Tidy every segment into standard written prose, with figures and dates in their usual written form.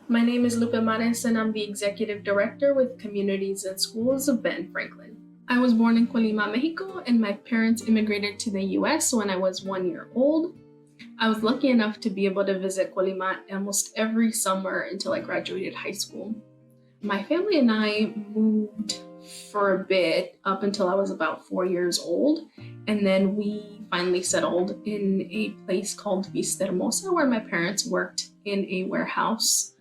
My name is Lupe and I'm the Executive Director with Communities and Schools of Ben Franklin. I was born in Colima, Mexico, and my parents immigrated to the US when I was 1 year old. I was lucky enough to be able to visit Colima almost every summer until I graduated high school. My family and I moved for a bit up until I was about 4 years old, and then we finally settled in a place called Vista Hermosa where my parents worked in a warehouse.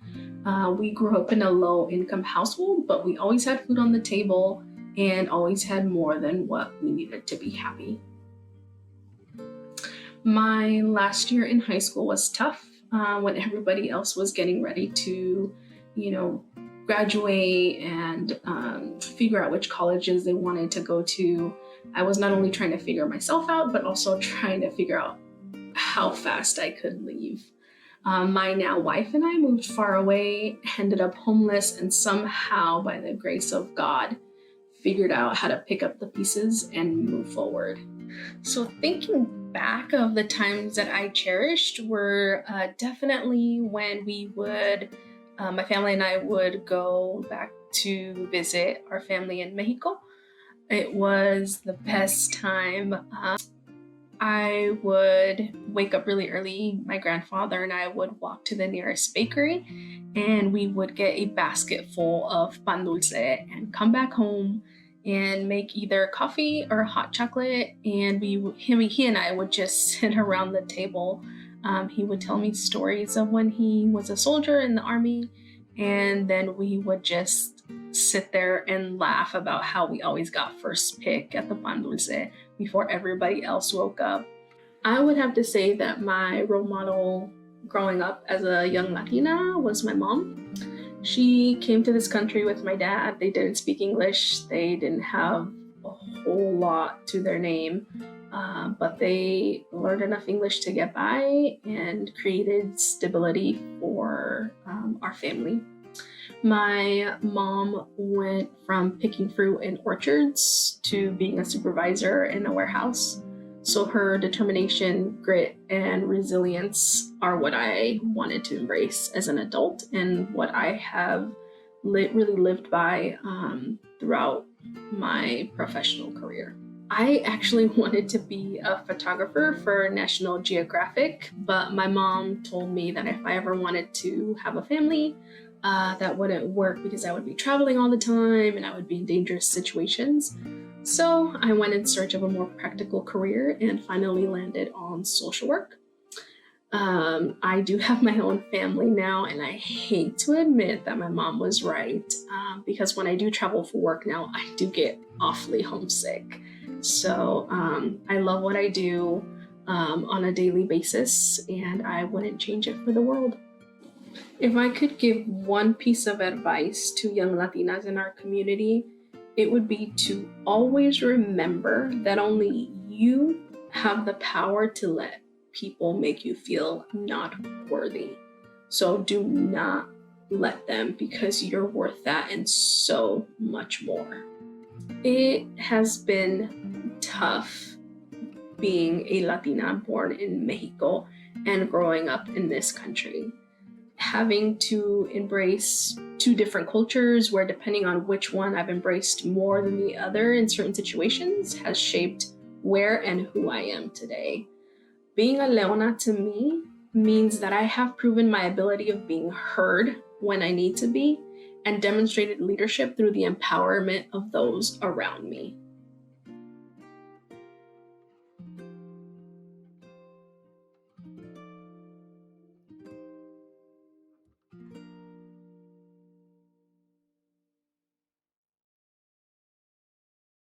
We grew up in a low income household, but we always had food on the table and always had more than what we needed to be happy. My last year in high school was tough when everybody else was getting ready to, graduate and figure out which colleges they wanted to go to. I was not only trying to figure myself out, but also trying to figure out how fast I could leave. My now wife and I moved far away, ended up homeless, and somehow, by the grace of God, figured out how to pick up the pieces and move forward. So thinking back of the times that I cherished were definitely when we would, my family and I would go back to visit our family in Mexico. It was the best time. I would wake up really early. My grandfather and I would walk to the nearest bakery and we would get a basket full of pan dulce and come back home and make either coffee or hot chocolate. And he and I would just sit around the table. He would tell me stories of when he was a soldier in the army. And then we would just sit there and laugh about how we always got first pick at the pan dulce before everybody else woke up. I would have to say that my role model growing up as a young Latina was my mom. She came to this country with my dad. They didn't speak English. They didn't have a whole lot to their name, but they learned enough English to get by and created stability for our family. My mom went from picking fruit in orchards to being a supervisor in a warehouse. So her determination, grit, and resilience are what I wanted to embrace as an adult and what I have really lived by throughout my professional career. I actually wanted to be a photographer for National Geographic, but my mom told me that if I ever wanted to have a family, that wouldn't work because I would be traveling all the time and I would be in dangerous situations. So I went in search of a more practical career and finally landed on social work. I do have my own family now, and I hate to admit that my mom was right, because when I do travel for work now, I do get awfully homesick. So I love what I do on a daily basis, and I wouldn't change it for the world. If I could give one piece of advice to young Latinas in our community, it would be to always remember that only you have the power to let people make you feel not worthy. So do not let them, because you're worth that and so much more. It has been tough being a Latina born in Mexico and growing up in this country. Having to embrace two different cultures where depending on which one I've embraced more than the other in certain situations has shaped where and who I am today. Being a Leona to me means that I have proven my ability of being heard when I need to be and demonstrated leadership through the empowerment of those around me.